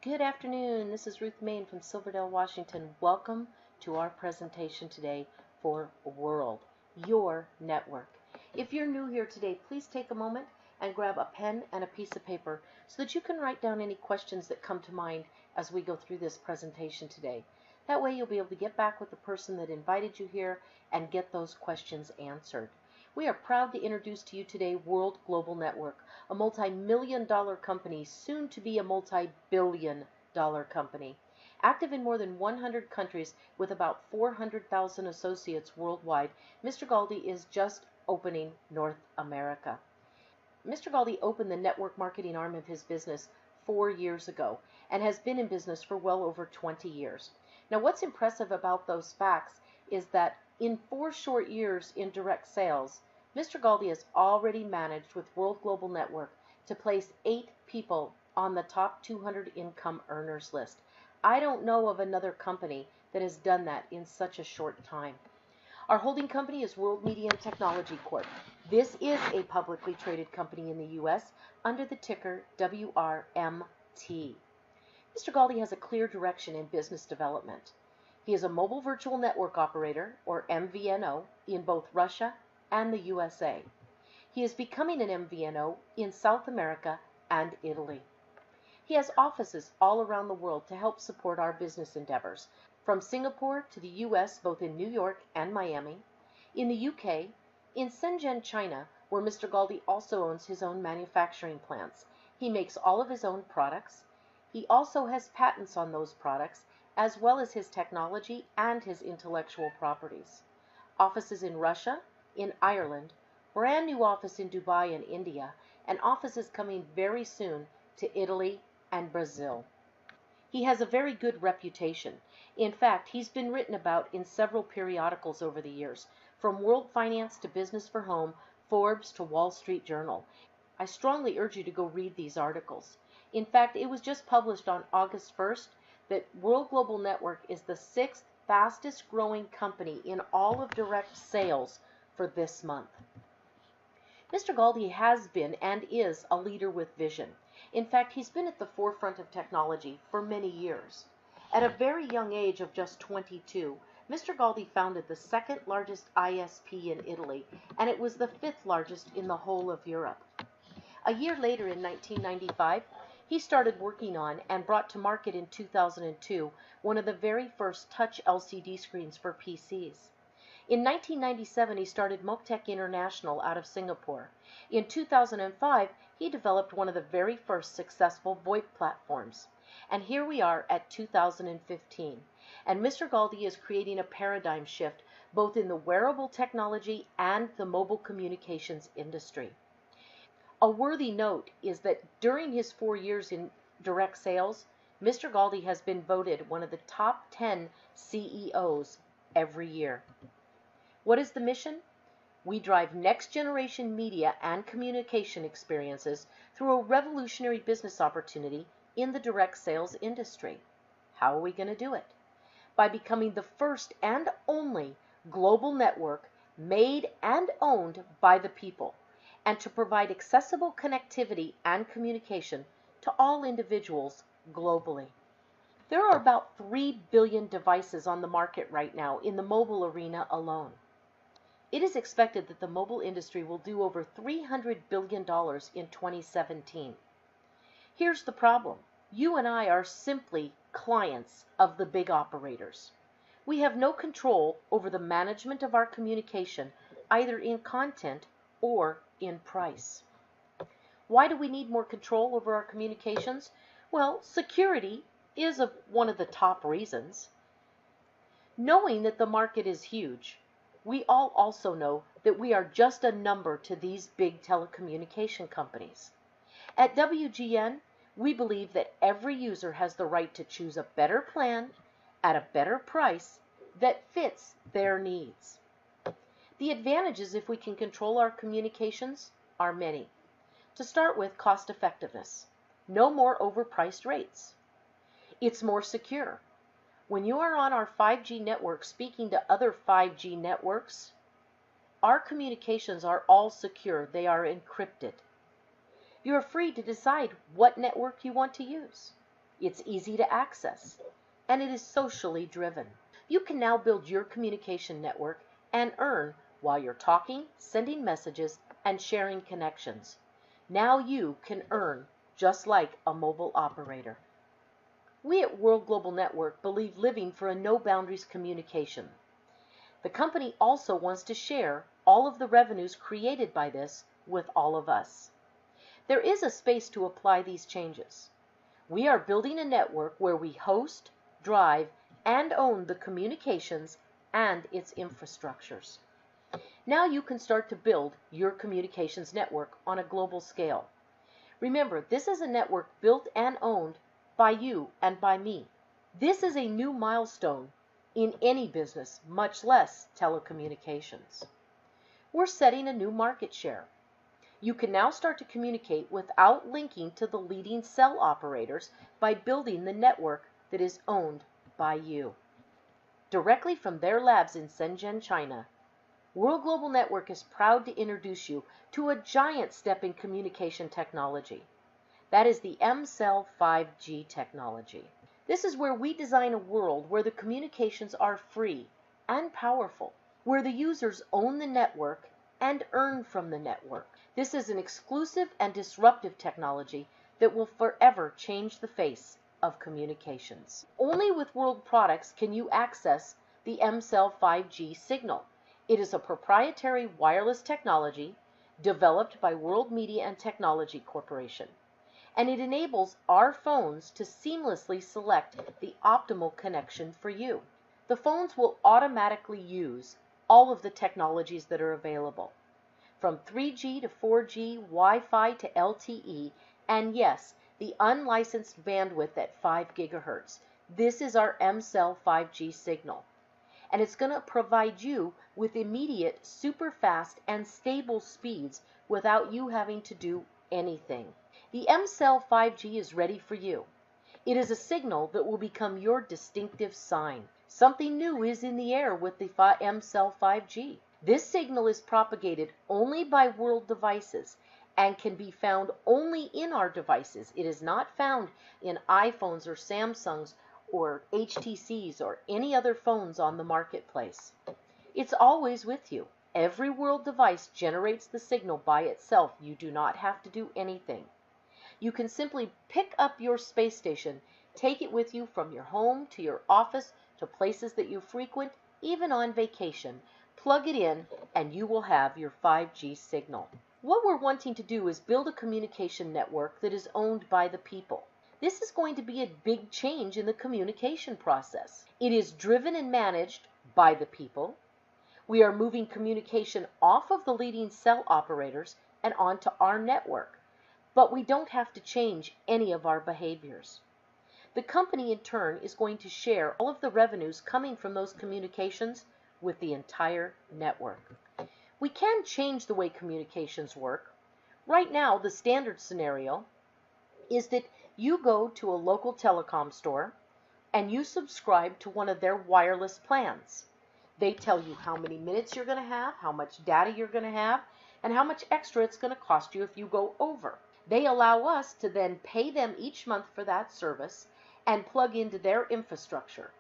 Good afternoon. This is Ruth Main from Silverdale, Washington. Welcome to our presentation today for World, your network. If you're new here today, please take a moment and grab a pen and a piece of paper so that you can write down any questions that come to mind as we go through this presentation today. That way you'll be able to get back with the person that invited you here and get those questions answered. We are proud to introduce to you today World Global Network, a multi-million-dollar company, soon to be a multi-billion-dollar company. Active in more than 100 countries with about 400,000 associates worldwide, Mr. Galdi is just opening North America. Mr. Galdi opened the network marketing arm of his business 4 years ago and has been in business for well over 20 years. Now, what's impressive about those facts is that in 4 short years in direct sales, Mr. Galdi has already managed with World Global Network to place 8 people on the top 200 income earners list. I don't know of another company that has done that in such a short time. Our holding company is World Media and Technology Corp. This is a publicly traded company in the U.S. under the ticker WRMT. Mr. Galdi has a clear direction in business development. He is a mobile virtual network operator, or MVNO, in both Russia and the USA. He is becoming an MVNO in South America and Italy. He has offices all around the world to help support our business endeavors, from Singapore to the US, both in New York and Miami, in the UK, in Shenzhen, China, where Mr. Galdi also owns his own manufacturing plants. He makes all of his own products. He also has patents on those products, as well as his technology and his intellectual properties. Offices in Russia, in Ireland, brand new office in Dubai and India, and offices coming very soon to Italy and Brazil. He has a very good reputation. In fact, he's been written about in several periodicals over the years, from World Finance to Business for Home, Forbes to Wall Street Journal. I strongly urge you to go read these articles. In fact, it was just published on August 1st that World Global Network is the 6th fastest growing company in all of direct sales for this month. Mr. Galdi has been and is a leader with vision. In fact, he's been at the forefront of technology for many years. At a very young age of just 22, Mr. Galdi founded the 2nd largest ISP in Italy, and it was the 5th largest in the whole of Europe. A year later, in 1995, he started working on and brought to market in 2002 one of the very first touch LCD screens for PCs. In 1997, he started Moctec International out of Singapore. In 2005, he developed one of the very first successful Voip platforms. And here we are at 2015. And Mr. Galdi is creating a paradigm shift both in the wearable technology and the mobile communications industry. A worthy note is that during his 4 years in direct sales, Mr. Galdi has been voted one of the top 10 CEOs every year. What is the mission? We drive next-generation media and communication experiences through a revolutionary business opportunity in the direct sales industry. How are we going to do it? By becoming the first and only global network made and owned by the people, and to provide accessible connectivity and communication to all individuals globally. There are about 3 billion devices on the market right now in the mobile arena alone. It is expected that the mobile industry will do over $300 billion in 2017. Here's the problem. You and I are simply clients of the big operators. We have no control over the management of our communication, either in content or in price. Why do we need more control over our communications? Well, security is one of the top reasons. Knowing that the market is huge, we all also know that we are just a number to these big telecommunication companies. At WGN, we believe that every user has the right to choose a better plan at a better price that fits their needs. The advantages, if we can control our communications, are many. To start with, cost effectiveness. No more overpriced rates. It's more secure. When you are on our 5G network speaking to other 5G networks, our communications are all secure. They are encrypted. You are free to decide what network you want to use. it's easy to access, and it is socially driven. You can now build your communication network and earn while you're talking, sending messages, and sharing connections. Now you can earn just like a mobile operator. We at World Global Network believe living for a no boundaries communication. The company also wants to share all of the revenues created by this with all of us. There is a space to apply these changes. We are building a network where we host, drive, and own the communications and its infrastructures. Now you can start to build your communications network on a global scale. Remember, this is a network built and owned by you and by me. This is a new milestone in any business, much less telecommunications. We're setting a new market share. You can now start to communicate without linking to the leading cell operators by building the network that is owned by you. Directly from their labs in Shenzhen, China, World Global Network is proud to introduce you to a giant step in communication technology. That is the M-Cell 5G technology. This is where we design a world where the communications are free and powerful, where the users own the network and earn from the network. This is an exclusive and disruptive technology that will forever change the face of communications. Only with World products can you access the M-Cell 5G signal. It is a proprietary wireless technology developed by World Media and Technology Corporation, and it enables our phones to seamlessly select the optimal connection for you. The phones will automatically use all of the technologies that are available, from 3G to 4G, Wi-Fi to LTE, and yes, the unlicensed bandwidth at 5 gigahertz. This is our M-Cell 5G signal, and it's going to provide you with immediate, super fast, and stable speeds without you having to do anything. The M-Cell 5G is ready for you. It is a signal that will become your distinctive sign. Something new is in the air with the M-Cell 5G. This signal is propagated only by World devices and can be found only in our devices. It is not found in iPhones or Samsungs or HTCs or any other phones on the marketplace. It's always with you. Every World device generates the signal by itself. You do not have to do anything. You can simply pick up your space station, take it with you from your home to your office to places that you frequent, even on vacation. Plug it in and you will have your 5G signal. What we're wanting to do is build a communication network that is owned by the people. This is going to be a big change in the communication process. It is driven and managed by the people. We are moving communication off of the leading cell operators and onto our network, but we don't have to change any of our behaviors. The company in turn is going to share all of the revenues coming from those communications with the entire network. We can change the way communications work. Right now, the standard scenario is that you go to a local telecom store and you subscribe to one of their wireless plans. They tell you how many minutes you're going to have, how much data you're going to have, and how much extra it's going to cost you if you go over. They allow us to then pay them each month for that service and plug into their infrastructure.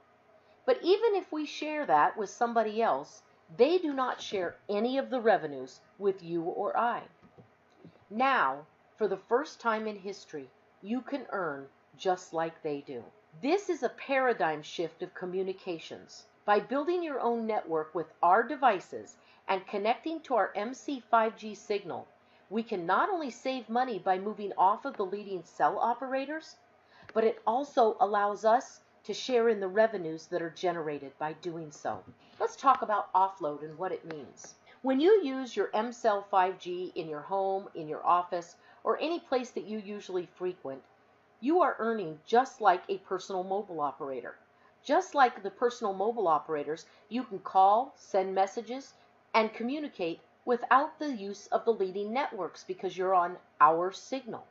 But even if we share that with somebody else, they do not share any of the revenues with you or I. Now, for the first time in history, you can earn just like they do. This is a paradigm shift of communications. By building your own network with our devices and connecting to our MC 5G signal, we can not only save money by moving off of the leading cell operators, but it also allows us to share in the revenues that are generated by doing so. Let's talk about offload and what it means. When you use your M-Cell 5G in your home, in your office, or any place that you usually frequent, you are earning just like a personal mobile operator. Just like the personal mobile operators, you can call, send messages, and communicate without the use of the leading networks because you're on our signal.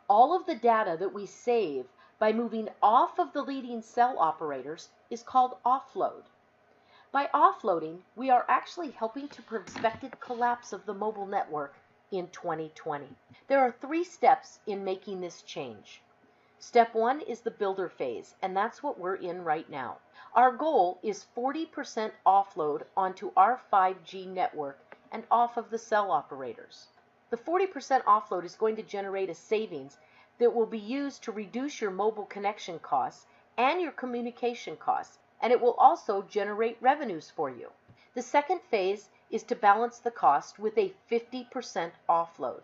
All of the data that we save by moving off of the leading cell operators is called offload. By offloading, we are actually helping to prevent expected collapse of the mobile network in 2020. There are 3 steps in making this change. Step 1 is the builder phase, and that's what we're in right now. Our goal is 40% offload onto our 5G network and off of the cell operators. The 40% offload is going to generate a savings that will be used to reduce your mobile connection costs and your communication costs, and it will also generate revenues for you. The second phase is to balance the cost with a 50% offload.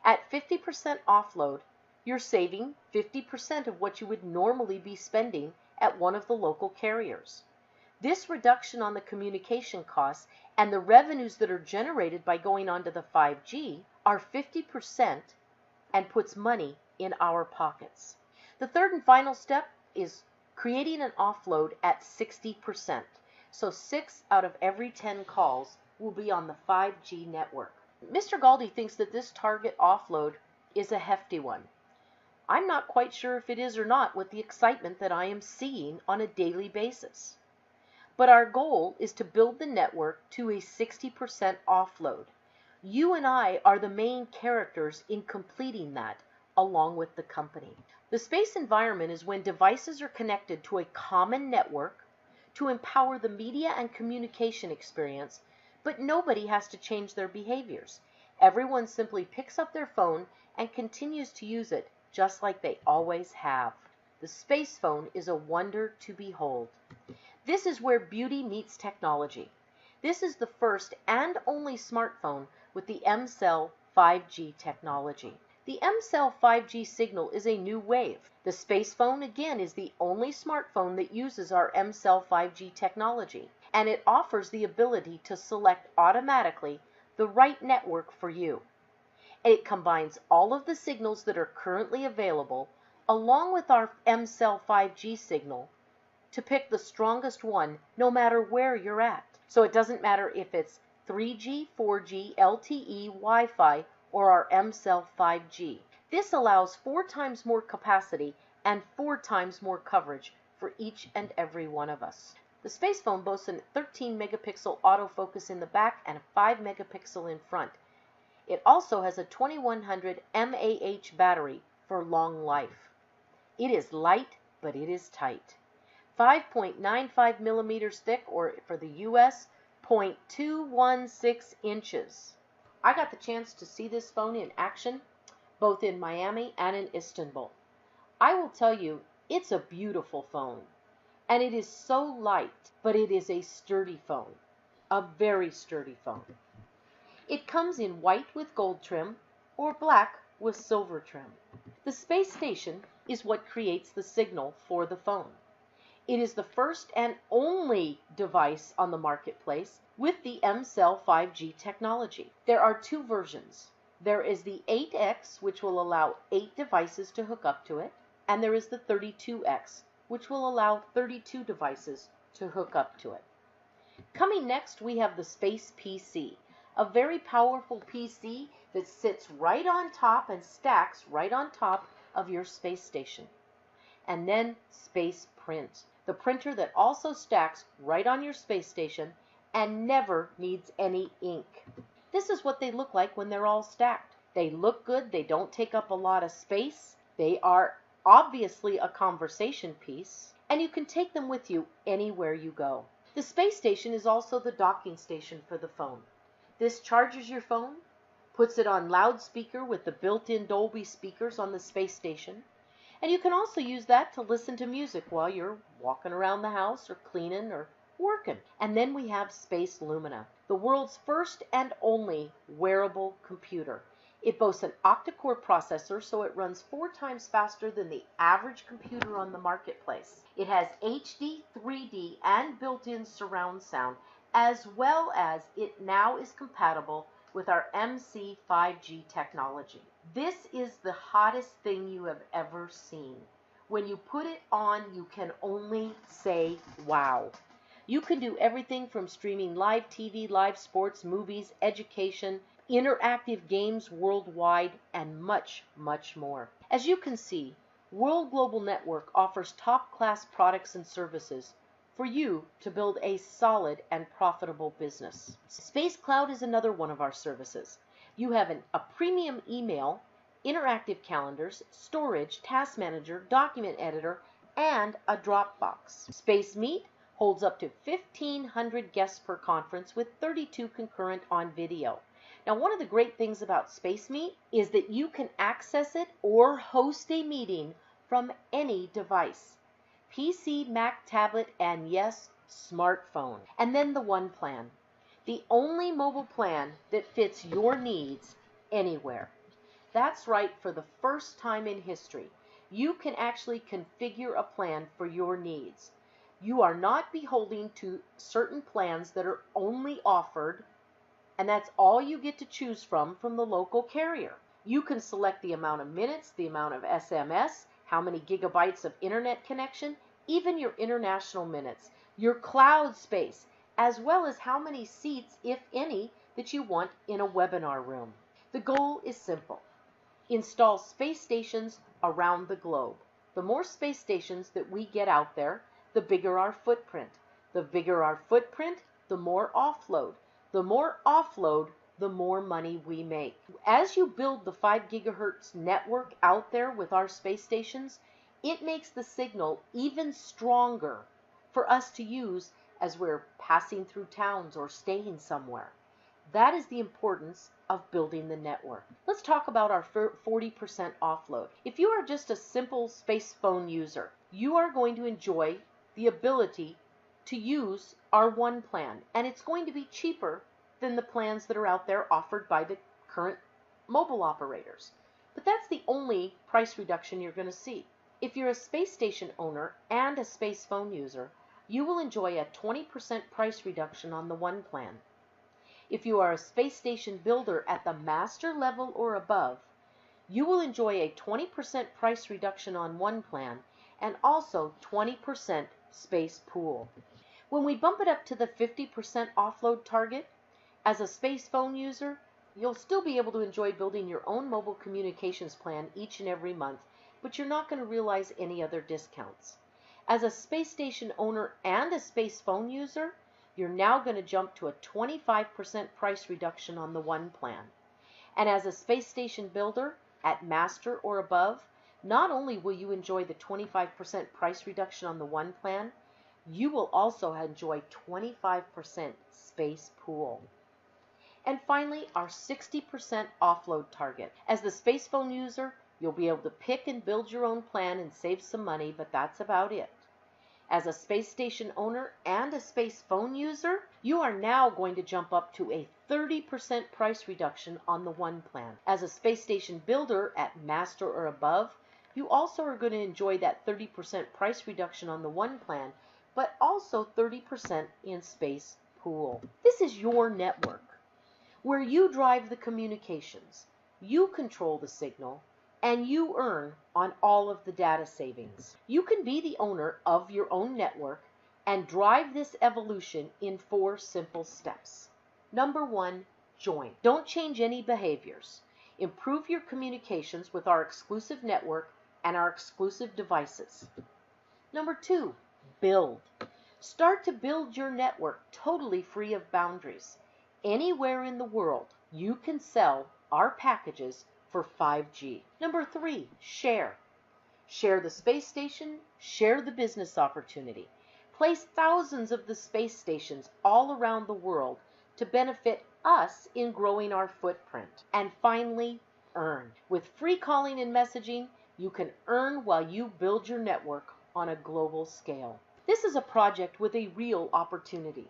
At 50% offload, you're saving 50% of what you would normally be spending at one of the local carriers. This reduction on the communication costs and the revenues that are generated by going onto the 5G are 50% and puts money in our pockets. The third and final step is creating an offload at 60%. So 6 out of every 10 calls will be on the 5G network. Mr. Galdi thinks that this target offload is a hefty one. I'm not quite sure if it is or not with the excitement that I am seeing on a daily basis. But our goal is to build the network to a 60% offload. You and I are the main characters in completing that, along with the company. The space environment is when devices are connected to a common network to empower the media and communication experience, but nobody has to change their behaviors. Everyone simply picks up their phone and continues to use it just like they always have. The space phone is a wonder to behold. This is where beauty meets technology. This is the first and only smartphone with the M-Cell 5G technology. The M-Cell 5G signal is a new wave. The space phone, again, is the only smartphone that uses our M-Cell 5G technology, and it offers the ability to select automatically the right network for you. It combines all of the signals that are currently available along with our M-Cell 5G signal to pick the strongest one no matter where you're at. So it doesn't matter if it's 3G, 4G, LTE, Wi-Fi, or our M-Cell 5G. This allows 4 times more capacity and 4 times more coverage for each and every one of us. The space phone boasts a 13 megapixel autofocus in the back and a 5 megapixel in front. It also has a 2100 mAh battery for long life. It is light, but it is tight. 5.95 millimeters thick, or for the US, 0.216 inches. I got the chance to see this phone in action, both in Miami and in Istanbul. I will tell you, it's a beautiful phone. And it is so light, but it is a sturdy phone. A very sturdy phone. It comes in white with gold trim or black with silver trim. The space station is what creates the signal for the phone. It is the first and only device on the marketplace with the M-Cell 5G technology. There are 2 versions. There is the 8X, which will allow 8 devices to hook up to it, and there is the 32X, which will allow 32 devices to hook up to it. Coming next, we have the Space PC, a very powerful PC that sits right on top and stacks right on top of your space station. And then Space Print, the printer that also stacks right on your space station and never needs any ink. This is what they look like when they're all stacked. They look good, they don't take up a lot of space, they are obviously a conversation piece, and you can take them with you anywhere you go. The space station is also the docking station for the phone. This charges your phone, puts it on loudspeaker with the built-in Dolby speakers on the space station, and you can also use that to listen to music while you're walking around the house or cleaning or working. And then we have Space Lumina, the world's first and only wearable computer. It boasts an octa-core processor, so it runs 4 times faster than the average computer on the marketplace. It has HD, 3D, and built-in surround sound, as well as it now is compatible with our MC 5G technology. This is the hottest thing you have ever seen. When you put it on, you can only say, wow. You can do everything from streaming live TV, live sports, movies, education, interactive games worldwide, and much, much more. As you can see, World Global Network offers top-class products and services for you to build a solid and profitable business. Space Cloud is another one of our services. You have a premium email interactive calendars, storage, task manager, document editor, and a Dropbox. Space Meet holds up to 1,500 guests per conference with 32 concurrent on video. Now, one of the great things about Space Meet is that you can access it or host a meeting from any device. PC, Mac, tablet, and yes, smartphone. And then the One Plan, the only mobile plan that fits your needs anywhere. That's right, for the first time in history, you can actually configure a plan for your needs. You are not beholden to certain plans that are only offered, and that's all you get to choose from the local carrier. You can select the amount of minutes, the amount of SMS, how many gigabytes of internet connection, even your international minutes, your cloud space, as well as how many seats, if any, that you want in a webinar room. The goal is simple. Install space stations around the globe. The more space stations that we get out there, the bigger our footprint. The bigger our footprint, the more offload. The more offload, the more money we make. As you build the 5 gigahertz network out there with our space stations, it makes the signal even stronger for us to use as we're passing through towns or staying somewhere. That is the importance of building the network. Let's talk about our 40% offload. If you are just a simple space phone user, you are going to enjoy the ability to use our One Plan, and it's going to be cheaper than the plans that are out there offered by the current mobile operators. But that's the only price reduction you're going to see. If you're a space station owner and a space phone user, you will enjoy a 20% price reduction on the One Plan. If you are a space station builder at the master level or above, you will enjoy a 20% price reduction on One Plan and also 20% space pool. When we bump it up to the 50% offload target, as a space phone user, you'll still be able to enjoy building your own mobile communications plan each and every month, but you're not going to realize any other discounts. As a space station owner and a space phone user, you're now going to jump to a 25% price reduction on the One Plan. And as a space station builder at master or above, not only will you enjoy the 25% price reduction on the One Plan, you will also enjoy 25% space pool. And finally, our 60% offload target. As the space phone user, you'll be able to pick and build your own plan and save some money, but that's about it. As a space station owner and a space phone user, you are now going to jump up to a 30% price reduction on the One Plan. As a space station builder at master or above, you also are going to enjoy that 30% price reduction on the One Plan, but also 30% in space pool. This is your network, where you drive the communications, you control the signal, and you earn on all of the data savings. You can be the owner of your own network and drive this evolution in 4 simple steps. Number 1, join. Don't change any behaviors. Improve your communications with our exclusive network and our exclusive devices. Number 2, build. Start to build your network totally free of boundaries. Anywhere in the world, you can sell our packages for 5G. Number 3, share. Share the space station, share the business opportunity. Place thousands of the space stations all around the world to benefit us in growing our footprint. And finally, earn. With free calling and messaging, you can earn while you build your network on a global scale. This is a project with a real opportunity.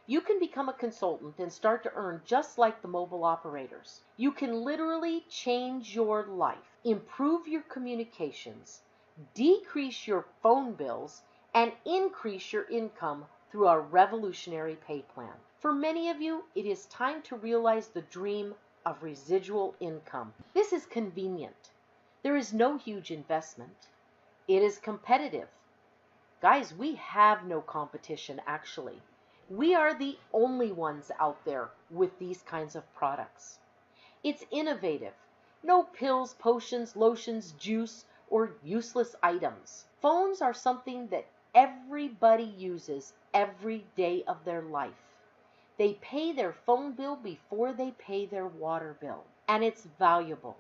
You can become a consultant and start to earn just like the mobile operators. You can literally change your life, improve your communications, decrease your phone bills, and increase your income through our revolutionary pay plan. For many of you, it is time to realize the dream of residual income. This is convenient. There is no huge investment. It is competitive. Guys, we have no competition actually. We are the only ones out there with these kinds of products. It's innovative. No pills, potions, lotions, juice, or useless items. Phones are something that everybody uses every day of their life. They pay their phone bill before they pay their water bill, and it's valuable.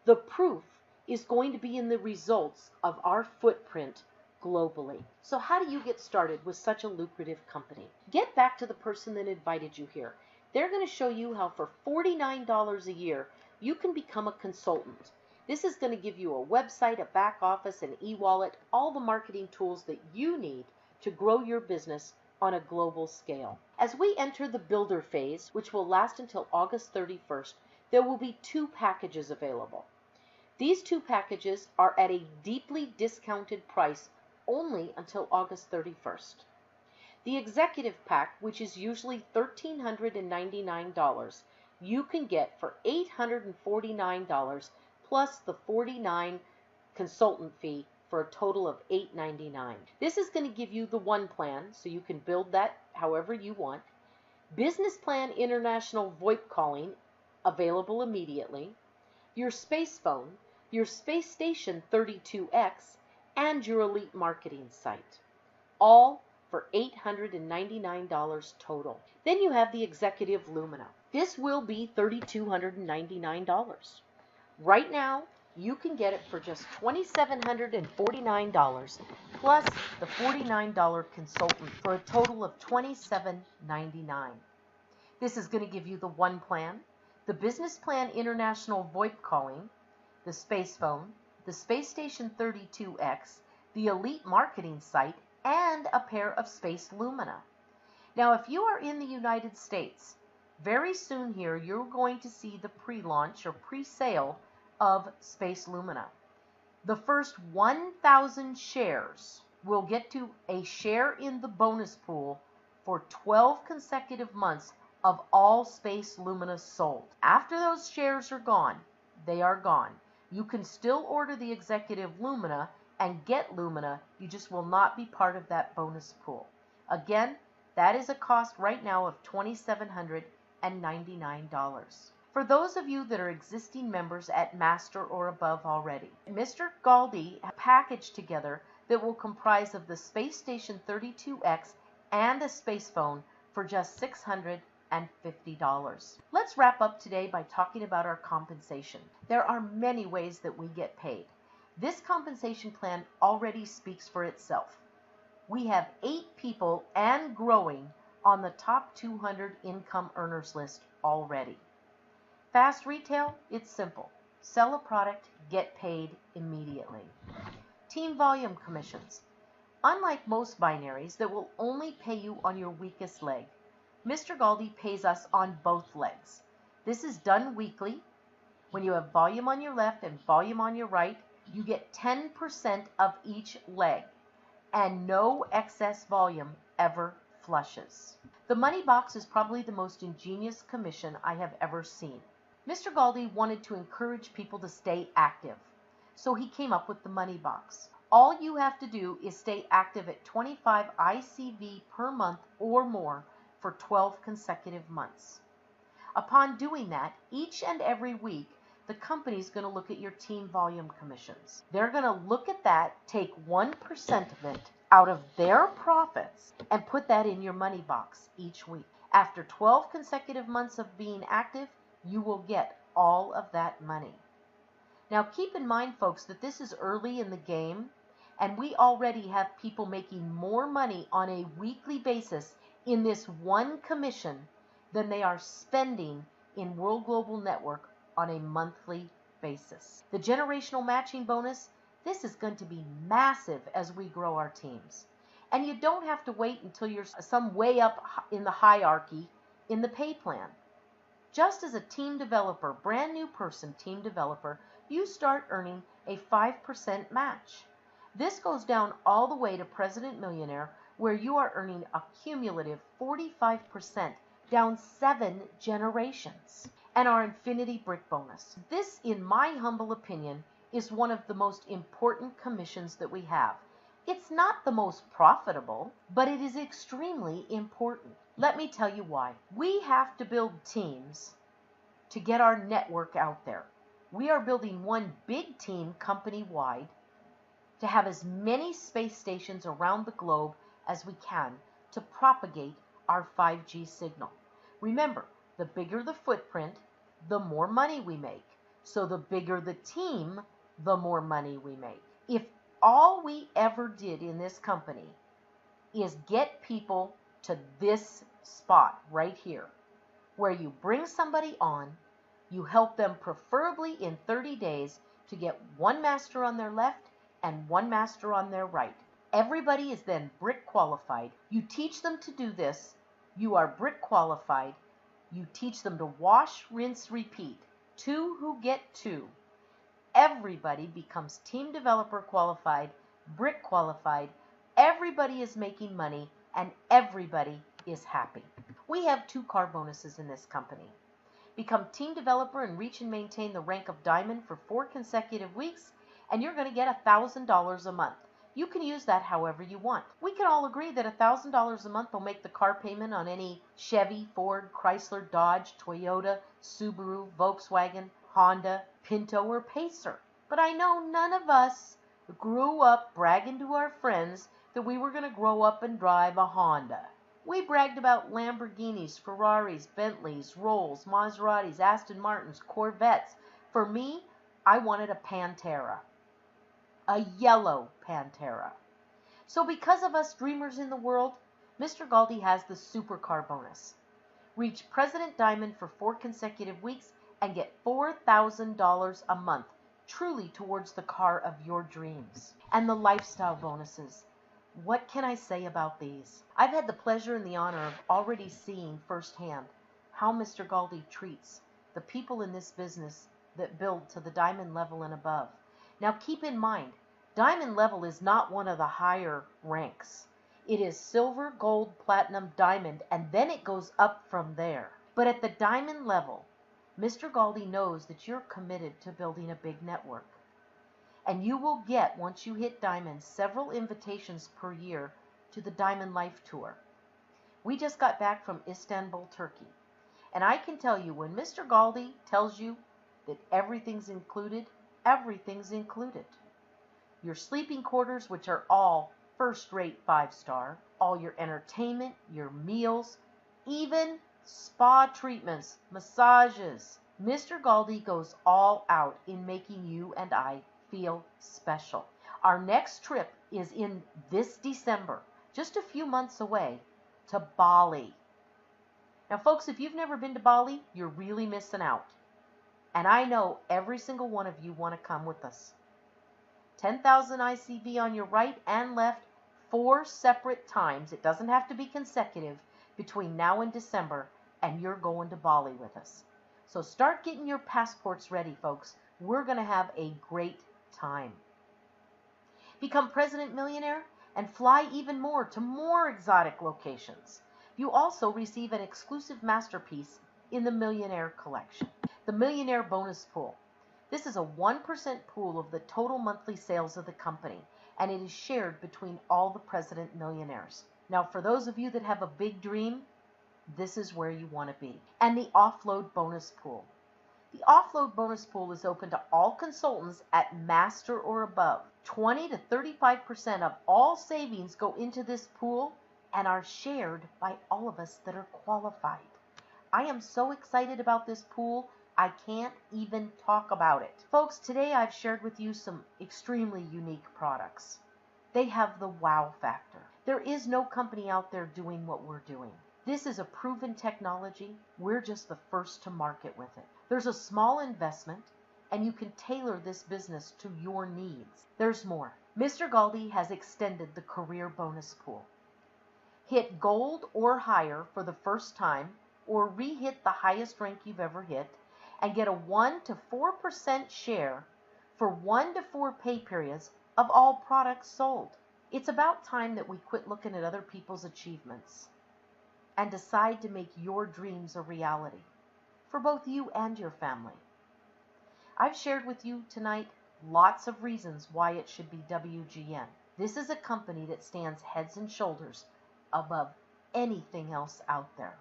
The proof is going to be in the results of our footprint globally. So how do you get started with such a lucrative company? Get back to the person that invited you here. They're going to show you how for $49 a year, you can become a consultant. This is going to give you a website, a back office, an e-wallet, all the marketing tools that you need to grow your business on a global scale. As we enter the builder phase, which will last until August 31st, there will be 2 packages available. These 2 packages are at a deeply discounted price only until August 31st. The executive pack, which is usually $1,399, you can get for $849 plus the $49 consultant fee for a total of $899. This is going to give you the 1 plan, so you can build that however you want. Business Plan International Voip calling, available immediately. Your space phone, your space station 32X, and your elite marketing site. All for $899 total. Then you have the Executive Lumina. This will be $3,299. Right now, you can get it for just $2,749 plus the $49 consultant for a total of $2,799. This is going to give you the 1 plan, the Business Plan International Voip calling, the space phone, the Space Station 32X, the Elite Marketing site, and a pair of Space Lumina. Now, if you are in the United States, very soon here you're going to see the pre-launch or pre-sale of Space Lumina. The first 1,000 shares will get to a share in the bonus pool for 12 consecutive months of all Space Lumina sold. After those shares are gone, they are gone. You can still order the Executive Lumina and get Lumina, you just will not be part of that bonus pool. Again, that is a cost right now of $2,799. For those of you that are existing members at Master or above already, Mr. Galdi packaged together that will comprise of the Space Station 32X and a space phone for just $650. Let's wrap up today by talking about our compensation. There are many ways that we get paid. This compensation plan already speaks for itself. We have 8 people and growing on the top 200 income earners list already. Fast retail, it's simple. Sell a product, get paid immediately. Team volume commissions. Unlike most binaries that will only pay you on your weakest leg, Mr. Galdi pays us on both legs. This is done weekly. When you have volume on your left and volume on your right, you get 10% of each leg, and no excess volume ever flushes. The money box is probably the most ingenious commission I have ever seen. Mr. Galdi wanted to encourage people to stay active, so he came up with the money box. All you have to do is stay active at 25 ICV per month or more for 12 consecutive months. Upon doing that, each and every week, the company is going to look at your team volume commissions. They're going to look at that, take 1% of it out of their profits, and put that in your money box each week. After 12 consecutive months of being active, you will get all of that money. Now keep in mind, folks, that this is early in the game, and we already have people making more money on a weekly basis in this one commission than they are spending in World Global Network on a monthly basis. The generational matching bonus, this is going to be massive as we grow our teams. And you don't have to wait until you're some way up in the hierarchy in the pay plan. Just as a team developer, brand new person team developer, you start earning a 5% match. This goes down all the way to President Millionaire, where you are earning a cumulative 45% down 7 generations. And our Infinity Brick bonus. This, in my humble opinion, is one of the most important commissions that we have. It's not the most profitable, but it is extremely important. Let me tell you why. We have to build teams to get our network out there. We are building one big team company-wide to have as many space stations around the globe as we can to propagate our 5G signal. Remember, the bigger the footprint, the more money we make. So the bigger the team, the more money we make. If all we ever did in this company is get people to this spot right here, where you bring somebody on, you help them preferably in 30 days to get one master on their left and one master on their right. Everybody is then brick qualified. You teach them to do this. You are brick qualified. You teach them to wash, rinse, repeat. 2 who get 2. Everybody becomes team developer qualified, brick qualified. Everybody is making money and everybody is happy. We have 2 car bonuses in this company. Become team developer and reach and maintain the rank of diamond for 4 consecutive weeks, and you're going to get $1,000 a month. You can use that however you want. We can all agree that $1,000 a month will make the car payment on any Chevy, Ford, Chrysler, Dodge, Toyota, Subaru, Volkswagen, Honda, Pinto, or Pacer. But I know none of us grew up bragging to our friends that we were going to grow up and drive a Honda. We bragged about Lamborghinis, Ferraris, Bentleys, Rolls, Maseratis, Aston Martins, Corvettes. For me, I wanted a Pantera. A yellow Pantera. So because of us dreamers in the world, Mr. Galdi has the supercar bonus. Reach President Diamond for 4 consecutive weeks and get $4,000 a month, truly towards the car of your dreams. And the lifestyle bonuses. What can I say about these? I've had the pleasure and the honor of already seeing firsthand how Mr. Galdi treats the people in this business that build to the diamond level and above. Now keep in mind, diamond level is not one of the higher ranks. It is silver, gold, platinum, diamond, and then it goes up from there. But at the diamond level, Mr. Galdi knows that you're committed to building a big network. And you will get, once you hit diamond, several invitations per year to the Diamond Life Tour. We just got back from Istanbul, Turkey. And I can tell you, when Mr. Galdi tells you that everything's included, everything's included. Your sleeping quarters, which are all first-rate 5-star, all your entertainment, your meals, even spa treatments, massages. Mr. Galdi goes all out in making you and I feel special. Our next trip is in this December, just a few months away, to Bali. Now, folks, if you've never been to Bali, you're really missing out. And I know every single one of you want to come with us. 10,000 ICV on your right and left, 4 separate times. It doesn't have to be consecutive between now and December, and you're going to Bali with us. So start getting your passports ready, folks. We're going to have a great time. Become President Millionaire and fly even more to more exotic locations. You also receive an exclusive masterpiece in the Millionaire Collection, the Millionaire Bonus Pool. This is a 1% pool of the total monthly sales of the company, and it is shared between all the President Millionaires. Now, for those of you that have a big dream, this is where you want to be. And the Offload Bonus Pool. The Offload Bonus Pool is open to all consultants at Master or above. 20 to 35% of all savings go into this pool and are shared by all of us that are qualified. I am so excited about this pool, I can't even talk about it. Folks, today I've shared with you some extremely unique products. They have the wow factor. There is no company out there doing what we're doing. This is a proven technology. We're just the first to market with it. There's a small investment, and you can tailor this business to your needs. There's more. Mr. Galdi has extended the career bonus pool. Hit gold or higher for the first time, or re-hit the highest rank you've ever hit, and get a 1 to 4% share for 1 to 4 pay periods of all products sold. It's about time that we quit looking at other people's achievements and decide to make your dreams a reality for both you and your family. I've shared with you tonight lots of reasons why it should be WGN. This is a company that stands heads and shoulders above anything else out there.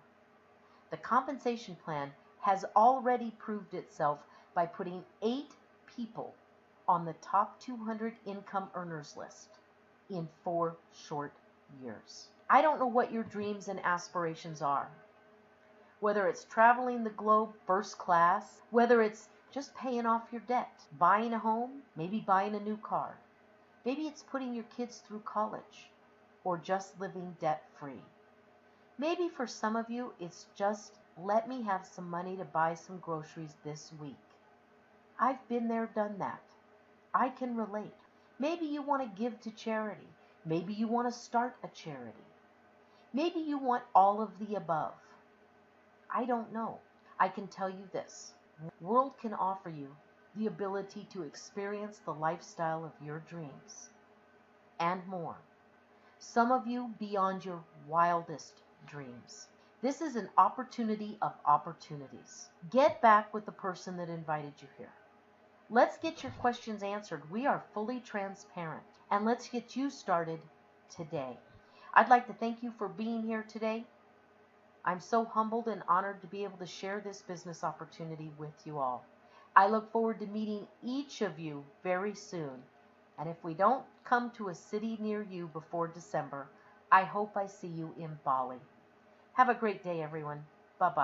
The compensation plan has already proved itself by putting 8 people on the top 200 income earners list in 4 short years. I don't know what your dreams and aspirations are. Whether it's traveling the globe first class, whether it's just paying off your debt, buying a home, maybe buying a new car. Maybe it's putting your kids through college or just living debt free. Maybe for some of you, it's just let me have some money to buy some groceries this week. I've been there, done that. I can relate. Maybe you want to give to charity. Maybe you want to start a charity. Maybe you want all of the above. I don't know. I can tell you this. World can offer you the ability to experience the lifestyle of your dreams and more. Some of you beyond your wildest dreams. This is an opportunity of opportunities. Get back with the person that invited you here. Let's get your questions answered. We are fully transparent. And let's get you started today. I'd like to thank you for being here today. I'm so humbled and honored to be able to share this business opportunity with you all. I look forward to meeting each of you very soon. And if we don't come to a city near you before December, I hope I see you in Bali. Have a great day, everyone. Bye-bye.